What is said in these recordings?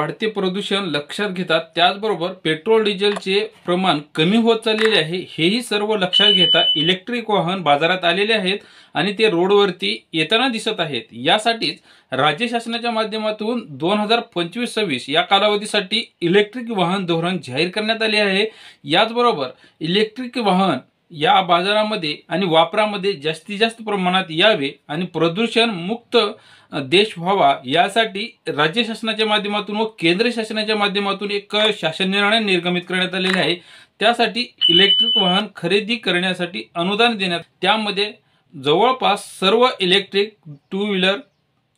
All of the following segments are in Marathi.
वाढते प्रदूषण लक्षात घेता त्याचबरोबर पेट्रोल डिझेलचे प्रमाण कमी होत चाललेले आहे, हेही सर्व लक्षात घेता इलेक्ट्रिक वाहन बाजारात आलेले आहेत आणि ते रोडवरती येताना दिसत आहेत। यासाठीच राज्य शासनाच्या माध्यमातून 2025-26 या कालावधीसाठी इलेक्ट्रिक वाहन धोरण जाहीर करण्यात आले आहे। याचबरोबर इलेक्ट्रिक वाहन या बाजारामध्ये आणि वापरामध्ये जास्तीत जास्त प्रमाणात यावे आणि प्रदूषण मुक्त देश व्हावा यासाठी राज्य शासनाच्या माध्यमातून व केंद्र शासनाच्या माध्यमातून एक शासन निर्णय निर्गमित करण्यात आलेले आहे। त्यासाठी इलेक्ट्रिक वाहन खरेदी करण्यासाठी अनुदान देण्यात, त्यामध्ये जवळपास सर्व इलेक्ट्रिक 2 व्हीलर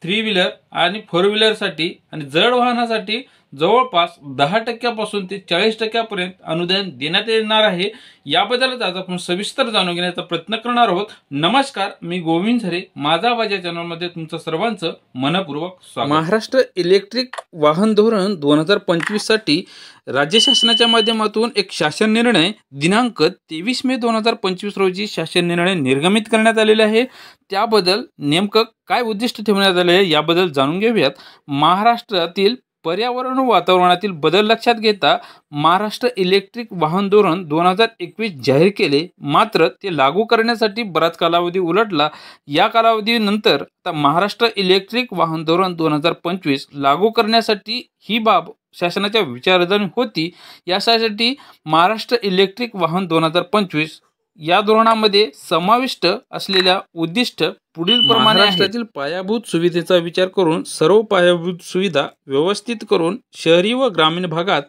3 व्हीलर आणि 4 व्हीलरसाठी आणि जड वाहनासाठी जवळपास 10% पासून ते 40% पर्यंत अनुदान देण्यात येणार आहे। याबद्दल आज आपण सविस्तर जाणून घेण्याचा प्रयत्न करणार आहोत। नमस्कार, मी गोविंद झरे, माझा आवाज या चॅनलमध्ये तुमचं सर्वांचं मनपूर्वक स्वागत। महाराष्ट्र इलेक्ट्रिक वाहन धोरण 2025 साठी राज्य शासनाच्या माध्यमातून एक शासन निर्णय दिनांक 23 मे 2025 रोजी शासन निर्णय निर्गमित करण्यात आलेला आहे। त्याबद्दल नेमकं काय उद्दिष्ट ठेवण्यात आले आहे याबद्दल जाणून घेऊयात। महाराष्ट्रातील पर्यावरण व वातावरणातील बदल लक्षात घेता महाराष्ट्र इलेक्ट्रिक वाहन धोरण 2021 जाहीर केले, मात्र ते लागू करण्यासाठी बराच कालावधी उलटला। या कालावधीनंतर आता महाराष्ट्र इलेक्ट्रिक वाहन धोरण 2025 लागू करण्यासाठी ही बाब शासनाच्या विचारधानी होती। यासाठी महाराष्ट्र इलेक्ट्रिक वाहन 2025 या धोरणामध्ये समाविष्ट असलेल्या उद्दिष्ट पुढील प्रमाणे महाराष्ट्रातील पायाभूत सुविधेचा विचार करून सर्व पायाभूत सुविधा व्यवस्थित करून शहरी व ग्रामीण भागात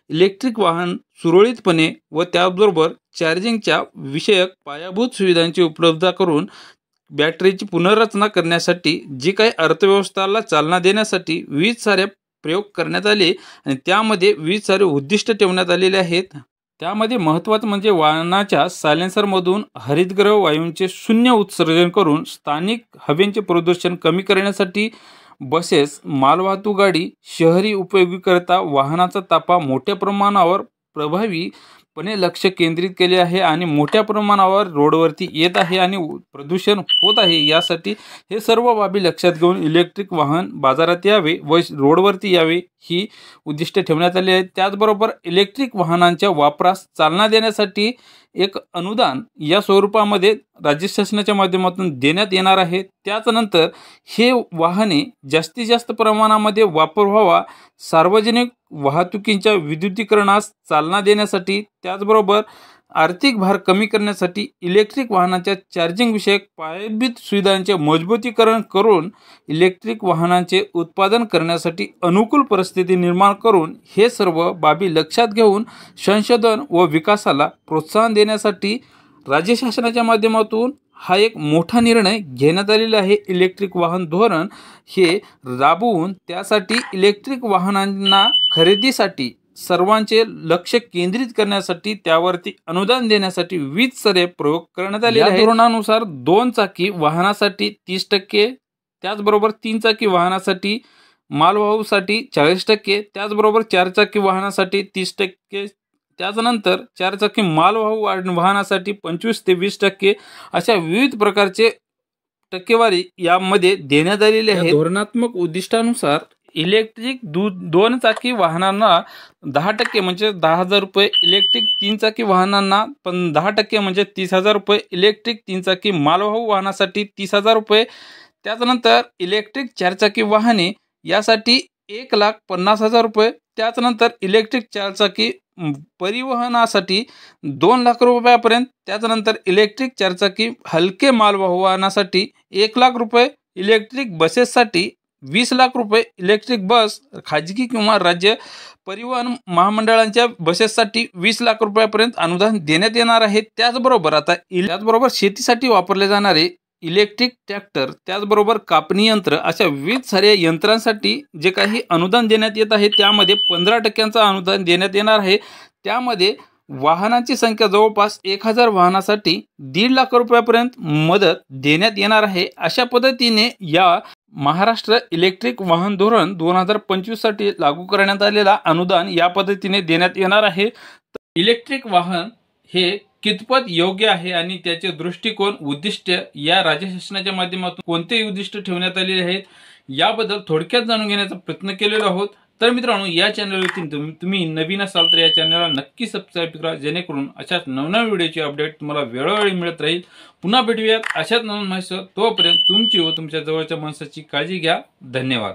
इलेक्ट्रिक वाहन सुरळीतपणे व त्याबरोबर चार्जिंगच्या विषयक पायाभूत सुविधांची उपलब्धता करून बॅटरीची पुनर्रचना करण्यासाठी जी काही अर्थव्यवस्थेला चालना देण्यासाठी विविध सारे प्रयोग करण्यात आले आणि त्यामध्ये विविध सारे उद्दिष्ट ठेवण्यात आलेले आहेत। त्यामध्ये महत्त्वाचं म्हणजे वाहनाच्या सायलेन्सरमधून हरितगृह वायूंचे शून्य उत्सर्जन करून स्थानिक हवेचे प्रदूषण कमी करण्यासाठी बसेस, मालवाहतूक गाडी, शहरी उपयोगीकरिता वाहनाचा ताफा मोठ्या प्रमाणावर प्रभावीपणे लक्ष केंद्रित केले आहे आणि मोठ्या प्रमाणावर रोडवरती येत आहे आणि प्रदूषण होत आहे। यासाठी हे सर्व बाबी लक्षात घेऊन इलेक्ट्रिक वाहन बाजारात यावे व रोडवरती यावे ही उद्दिष्ट ठेवण्यात आली आहेत। त्याचबरोबर इलेक्ट्रिक वाहनांच्या वापरास चालना देण्यासाठी एक अनुदान या स्वरूपामध्ये राज्य शासनाच्या माध्यमातून देण्यात येणार आहे। त्यानंतर हे वाहने जास्तीत जास्त प्रमाणामध्ये वापर व्हावा, सार्वजनिक वाहतुकीच्या विद्युतीकरणास चालना देण्यासाठी, त्याचबरोबर आर्थिक भार कमी करण्यासाठी इलेक्ट्रिक वाहनांच्या चार्जिंग विषयक पायाभूत सुविधांचे मजबूतीकरण करून इलेक्ट्रिक वाहनांचे उत्पादन करण्यासाठी अनुकूल परिस्थिती निर्माण करून हे सर्व बाबी लक्षात घेऊन संशोधन व विकासाला प्रोत्साहन देण्यासाठी राज्य शासनाच्या माध्यमातून हा एक मोठा निर्णय घेण्यात आलेला आहे। इलेक्ट्रिक वाहन धोरण हे राबवून त्यासाठी इलेक्ट्रिक वाहनांना खरेदीसाठी सर्वांचे लक्ष केंद्रित करण्यासाठी त्यावरती अनुदान देण्यासाठी विविध सारे प्रयोग करण्यात आले आहेत। धोरणानुसार 2 चाकी वाहनासाठी 30%, त्याचबरोबर 3 चाकी वाहनासाठी मालवाहूसाठी 40%, त्याचबरोबर 4 चाकी वाहनासाठी 30%, त्यानंतर 4 चाकी मालवाहू वाहनासाठी 25 ते 20% अशा विविध प्रकारचे टक्केवारी यामध्ये देण्यात आलेली आहे। धोरणात्मक उद्दिष्टानुसार इलेक्ट्रिक 2 चाकी वाहनांना 10% म्हणजे 10,000 रुपये, इलेक्ट्रिक 3 चाकी वाहनांना 10% म्हणजे 30,000 रुपये, इलेक्ट्रिक 3 चाकी मालवाहू वाहनासाठी 30,000 रुपये, त्यानंतर इलेक्ट्रिक 4 चाकी वाहने यासाठी 1,50,000 रुपये, त्यानंतर इलेक्ट्रिक 4 चाकी परिवहनासाठी 2 लाख रुपयापर्यंत, त्यानंतर इलेक्ट्रिक 4 चाकी हलके मालवाहू वाहनासाठी 1 लाख रुपये, इलेक्ट्रिक बसेससाठी 20 लाख रुपये, इलेक्ट्रिक बस खाजगी किंवा राज्य परिवहन महामंडळांच्या बसेससाठी 20 लाख रुपयापर्यंत अनुदान देण्यात येणार आहे। त्याचबरोबर शेतीसाठी वापरले जाणारे इलेक्ट्रिक ट्रॅक्टर, त्याचबरोबर कापणी यंत्र अशा विविध साऱ्या यंत्रांसाठी जे काही अनुदान देण्यात येत आहे त्यामध्ये 15% अनुदान देण्यात येणार आहे। त्यामध्ये वाहनांची संख्या जवळपास 1000 वाहनासाठी 1.5 लाख रुपयापर्यंत मदत देण्यात येणार आहे। अशा पद्धतीने या महाराष्ट्र इलेक्ट्रिक वाहन धोरण 2025 साठी लागू करण्यात आलेला अनुदान या पद्धतीने देण्यात येणार आहे। इलेक्ट्रिक वाहन हे कितपत योग्य आहे आणि त्याचे दृष्टिकोन उद्दिष्ट या राज्य शासनाच्या माध्यमातून कोणते उद्दिष्ट ठेवण्यात आलेले आहेत याबद्दल थोडक्यात जाणून घेण्याचा प्रयत्न केलेला आहोत। तर मित्रांनो, या चॅनलवरती तुम्ही नवीन असाल तर या चॅनलला नक्की सबस्क्राईब करा, जेणेकरून अशाच नवनवीन व्हिडिओची अपडेट तुम्हाला वेळोवेळी मिळत राहील. पुन्हा भेटूयात अशाच नवीन माहिती. तोपर्यंत तुमची व तुमच्या जवळच्या माणसाची काळजी घ्या. धन्यवाद.